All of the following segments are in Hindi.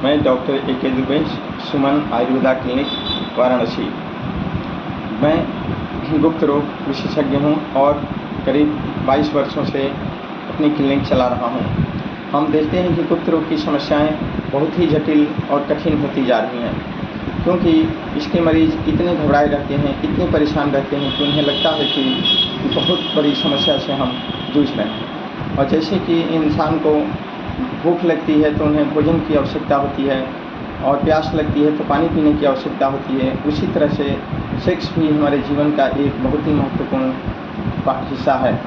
मैं डॉक्टर ए.के. दुबे, सुमन आयुर्वेदा क्लिनिक, वाराणसी। मैं गुप्त रोग विशेषज्ञ हूँ और करीब 22 वर्षों से अपनी क्लिनिक चला रहा हूँ। हम देखते हैं कि गुप्त रोग की समस्याएं बहुत ही जटिल और कठिन होती जा रही हैं, क्योंकि इसके मरीज इतने घबराए रहते हैं, इतने परेशान रहते हैं कि उन्हें लगता है कि बहुत बड़ी समस्या से हम जूझ रहे हैं। और जैसे कि इंसान को भूख लगती है तो उन्हें भोजन की आवश्यकता होती है, और प्यास लगती है तो पानी पीने की आवश्यकता होती है, उसी तरह से सेक्स भी हमारे जीवन का एक बहुत ही महत्वपूर्ण हिस्सा है।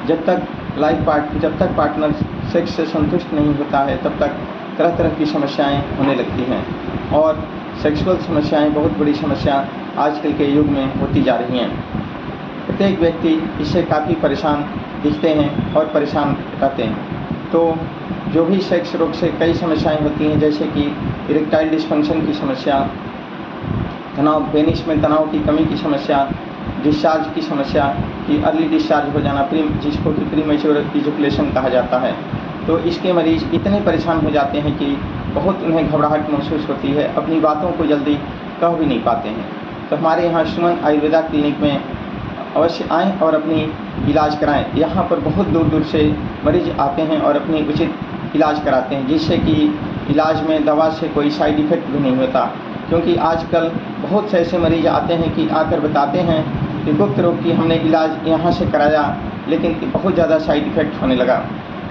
जब तक पार्टनर सेक्स से संतुष्ट नहीं होता है, तब तक तरह तरह की समस्याएं होने लगती हैं, और सेक्सुअल समस्याएं बहुत बड़ी समस्या आजकल के युग में होती जा रही हैं। प्रत्येक व्यक्ति इससे काफ़ी परेशान दिखते हैं और परेशान रहते हैं। तो जो भी सेक्स रोग से कई समस्याएं होती हैं, जैसे कि इरेक्टाइल डिस्फंक्शन की समस्या, तनाव, पेनिस में तनाव की कमी की समस्या, डिस्चार्ज की समस्या कि अर्ली डिस्चार्ज हो जाना, जिसको कि प्रीमेच्योर इजैकुलेशन कहा जाता है। तो इसके मरीज इतने परेशान हो जाते हैं कि बहुत उन्हें घबराहट महसूस होती है, अपनी बातों को जल्दी कह भी नहीं पाते हैं। तो हमारे यहाँ सुमन आयुर्वेदा क्लिनिक में अवश्य आएँ और अपनी इलाज कराएं। यहाँ पर बहुत दूर दूर से मरीज आते हैं और अपनी उचित इलाज कराते हैं, जिससे कि इलाज में दवा से कोई साइड इफ़ेक्ट भी नहीं होता। क्योंकि आजकल बहुत से ऐसे मरीज आते हैं कि आकर बताते हैं कि गुप्त रोग की हमने इलाज यहाँ से कराया, लेकिन बहुत ज़्यादा साइड इफ़ेक्ट होने लगा।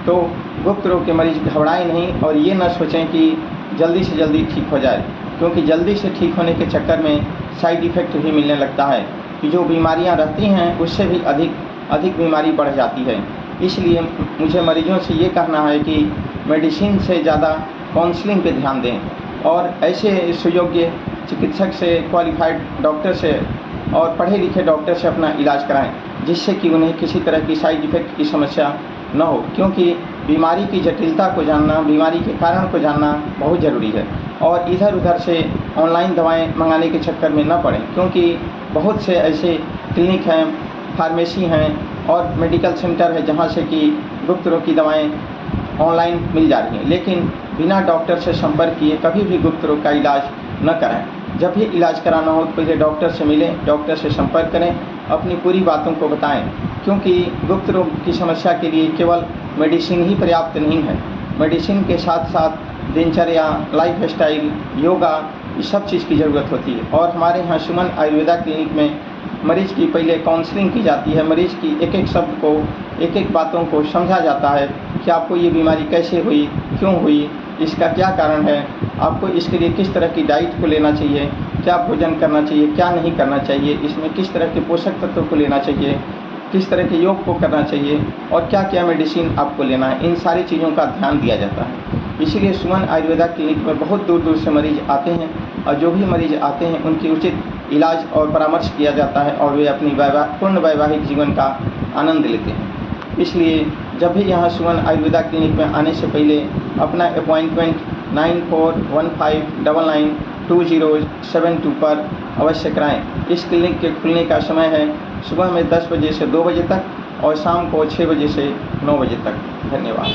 तो गुप्त रोग के मरीज घबराएं नहीं और ये न सोचें कि जल्दी से जल्दी ठीक हो जाए, क्योंकि जल्दी से ठीक होने के चक्कर में साइड इफ़ेक्ट भी मिलने लगता है कि जो बीमारियां रहती हैं उससे भी अधिक बीमारी बढ़ जाती है। इसलिए मुझे मरीजों से ये कहना है कि मेडिसिन से ज़्यादा काउंसलिंग पे ध्यान दें, और ऐसे सुयोग्य चिकित्सक से, क्वालिफाइड डॉक्टर से और पढ़े लिखे डॉक्टर से अपना इलाज कराएं, जिससे कि उन्हें किसी तरह की साइड इफ़ेक्ट की समस्या न हो। क्योंकि बीमारी की जटिलता को जानना, बीमारी के कारण को जानना बहुत ज़रूरी है, और इधर उधर से ऑनलाइन दवाएं मंगाने के चक्कर में न पड़ें, क्योंकि बहुत से ऐसे क्लिनिक हैं, फार्मेसी हैं और मेडिकल सेंटर है जहां से कि गुप्त रोग की दवाएं ऑनलाइन मिल जा रही हैं, लेकिन बिना डॉक्टर से संपर्क किए कभी भी गुप्त रोग का इलाज न कराएं। जब भी इलाज कराना हो पहले डॉक्टर से मिलें, डॉक्टर से संपर्क करें, अपनी पूरी बातों को बताएं, क्योंकि गुप्त रोग की समस्या के लिए केवल मेडिसिन ही पर्याप्त नहीं है। मेडिसिन के साथ साथ दिनचर्या, लाइफ स्टाइल, योगा, इस सब चीज़ की ज़रूरत होती है। और हमारे यहाँ सुमन आयुर्वेदा क्लिनिक में मरीज़ की पहले काउंसलिंग की जाती है, मरीज़ की एक एक शब्द को, एक एक बातों को समझा जाता है कि आपको ये बीमारी कैसे हुई, क्यों हुई, इसका क्या कारण है, आपको इसके लिए किस तरह की डाइट को लेना चाहिए, क्या भोजन करना चाहिए, क्या नहीं करना चाहिए, इसमें किस तरह के पोषक तत्वों को लेना चाहिए, किस तरह के योग को करना चाहिए, और क्या क्या मेडिसिन आपको लेना है, इन सारी चीज़ों का ध्यान दिया जाता है। इसीलिए सुमन आयुर्वेदा क्लिनिक में बहुत दूर दूर से मरीज आते हैं, और जो भी मरीज आते हैं उनकी उचित इलाज और परामर्श किया जाता है, और वे अपनी पूर्ण वैवाहिक जीवन का आनंद लेते हैं। इसलिए जब भी यहाँ सुमन आयुर्वेदा क्लिनिक में आने से पहले अपना अपॉइंटमेंट 9415992072 पर अवश्य कराएं। इस क्लिनिक के खुलने का समय है सुबह में 10 बजे से 2 बजे तक और शाम को 6 बजे से 9 बजे तक। धन्यवाद।